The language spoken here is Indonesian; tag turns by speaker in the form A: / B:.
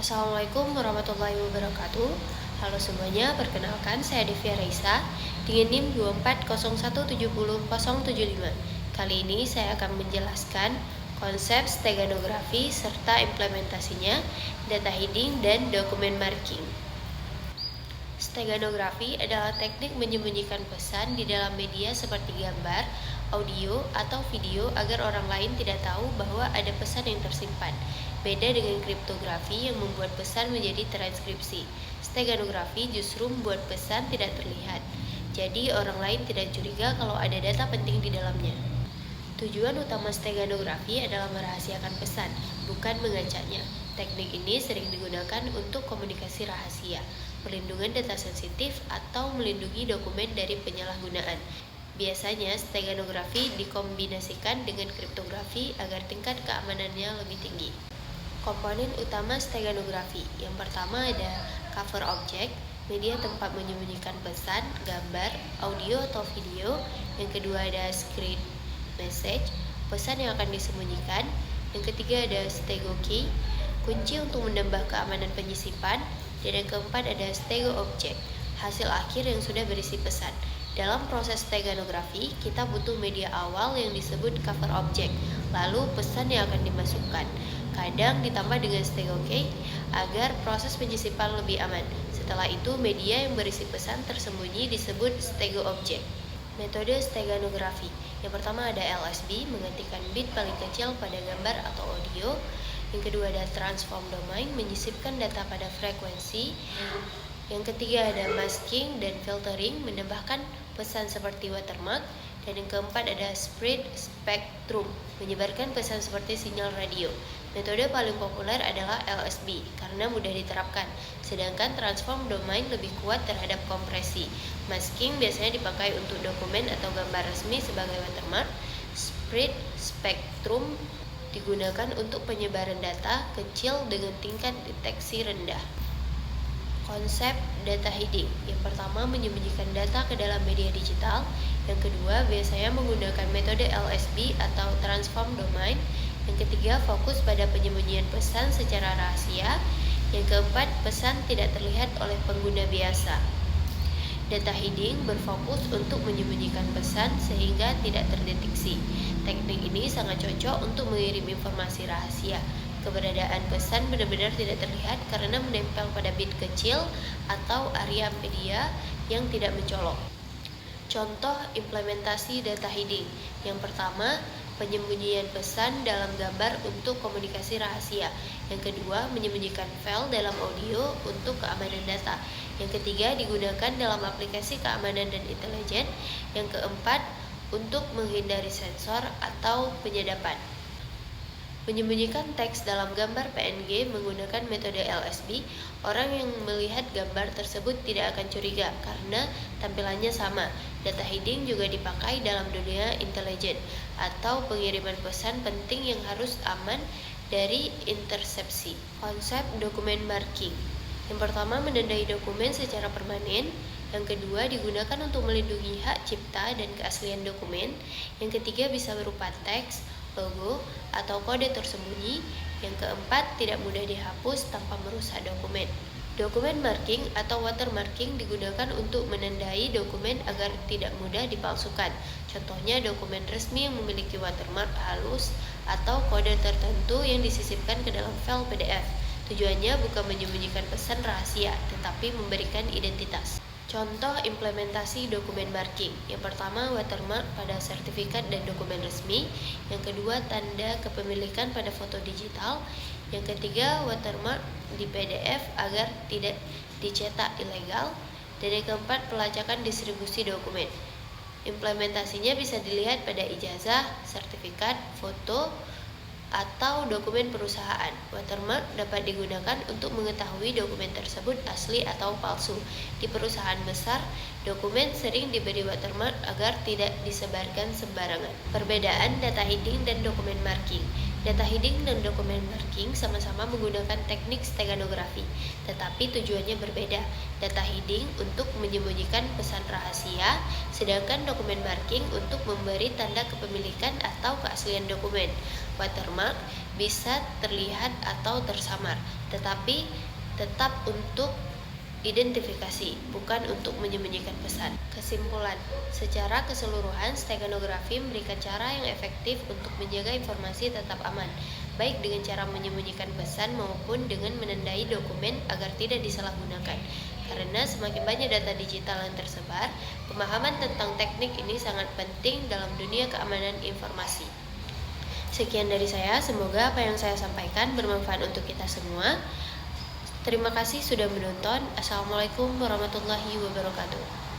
A: Assalamualaikum warahmatullahi wabarakatuh. Halo semuanya, perkenalkan saya Devia Reisa dengan NIM 240170075. Kali ini saya akan menjelaskan konsep steganografi serta implementasinya, data hiding, dan dokumen marking. Steganografi adalah teknik menyembunyikan pesan di dalam media seperti gambar, audio, atau video agar orang lain tidak tahu bahwa ada pesan yang tersimpan. Beda dengan kriptografi yang membuat pesan menjadi transkripsi. Steganografi justru membuat pesan tidak terlihat. Jadi orang lain tidak curiga kalau ada data penting di dalamnya. Tujuan utama steganografi adalah merahasiakan pesan, bukan mengacanya. Teknik ini sering digunakan untuk komunikasi rahasia, perlindungan data sensitif, atau melindungi dokumen dari penyalahgunaan. Biasanya, steganografi dikombinasikan dengan kriptografi agar tingkat keamanannya lebih tinggi. Komponen utama steganografi. Yang pertama ada cover object, media tempat menyembunyikan pesan, gambar, audio atau video. Yang kedua ada screen message, pesan yang akan disembunyikan. Yang ketiga ada stego key, kunci untuk menambah keamanan penyisipan. Dan yang keempat ada stego object, hasil akhir yang sudah berisi pesan. Dalam proses steganografi, kita butuh media awal yang disebut cover object, lalu pesan yang akan dimasukkan. Kadang ditambah dengan stego key agar proses penyisipan lebih aman. Setelah itu, media yang berisi pesan tersembunyi disebut stego object. Metode steganografi. Yang pertama ada LSB, menggantikan bit paling kecil pada gambar atau audio. Yang kedua ada transform domain, menyisipkan data pada frekuensi. Yang ketiga ada masking dan filtering, menambahkan pesan seperti watermark. Dan yang keempat ada spread spectrum, menyebarkan pesan seperti sinyal radio. Metode paling populer adalah LSB karena mudah diterapkan, sedangkan transform domain lebih kuat terhadap kompresi. Masking biasanya dipakai untuk dokumen atau gambar resmi sebagai watermark. Spread spectrum digunakan untuk penyebaran data kecil dengan tingkat deteksi rendah. Konsep data hiding. Yang pertama, menyembunyikan data ke dalam media digital. Yang kedua, biasanya menggunakan metode LSB atau transform domain. Yang ketiga, fokus pada penyembunyian pesan secara rahasia. Yang keempat, pesan tidak terlihat oleh pengguna biasa. Data hiding berfokus untuk menyembunyikan pesan sehingga tidak terdeteksi. Teknik ini sangat cocok untuk mengirim informasi rahasia. Keberadaan pesan benar-benar tidak terlihat karena menempel pada bit kecil atau area media yang tidak mencolok. Contoh implementasi data hiding. Yang pertama, penyembunyian pesan dalam gambar untuk komunikasi rahasia. Yang kedua, menyembunyikan file dalam audio untuk keamanan data. Yang ketiga, digunakan dalam aplikasi keamanan dan intelijen. Yang keempat, untuk menghindari sensor atau penyadapan. Menyembunyikan teks dalam gambar PNG menggunakan metode LSB, orang yang melihat gambar tersebut tidak akan curiga karena tampilannya sama. Data hiding juga dipakai dalam dunia intelijen atau pengiriman pesan penting yang harus aman dari intersepsi. Konsep dokumen marking. Yang pertama, menandai dokumen secara permanen. Yang kedua, digunakan untuk melindungi hak cipta dan keaslian dokumen. Yang ketiga, bisa berupa teks, logo, atau kode tersembunyi. Yang keempat, tidak mudah dihapus tanpa merusak dokumen. Dokumen marking atau watermarking digunakan untuk menandai dokumen agar tidak mudah dipalsukan. Contohnya dokumen resmi yang memiliki watermark halus atau kode tertentu yang disisipkan ke dalam file PDF. Tujuannya bukan menyembunyikan pesan rahasia, tetapi memberikan identitas. Contoh implementasi dokumen marking. Yang pertama, watermark pada sertifikat dan dokumen resmi. Yang kedua, tanda kepemilikan pada foto digital. Yang ketiga, watermark di PDF agar tidak dicetak ilegal. Dan yang keempat, pelacakan distribusi dokumen. Implementasinya bisa dilihat pada ijazah, sertifikat, foto, atau dokumen perusahaan. Watermark dapat digunakan untuk mengetahui dokumen tersebut asli atau palsu. Di perusahaan besar, dokumen sering diberi watermark agar tidak disebarkan sembarangan. Perbedaan data hiding dan dokumen marking. Data hiding dan dokumen marking sama-sama menggunakan teknik steganografi, tetapi tujuannya berbeda. Data hiding untuk menyembunyikan pesan rahasia, sedangkan dokumen marking untuk memberi tanda kepemilikan atau keaslian dokumen. Watermark bisa terlihat atau tersamar, tetapi tetap untuk identifikasi, bukan untuk menyembunyikan pesan. Kesimpulan, secara keseluruhan, steganografi memberikan cara yang efektif untuk menjaga informasi tetap aman, baik dengan cara menyembunyikan pesan maupun dengan menandai dokumen agar tidak disalahgunakan. Karena semakin banyak data digital yang tersebar, pemahaman tentang teknik ini sangat penting dalam dunia keamanan informasi. Sekian dari saya, semoga apa yang saya sampaikan bermanfaat untuk kita semua. Terima kasih sudah menonton. Assalamualaikum warahmatullahi wabarakatuh.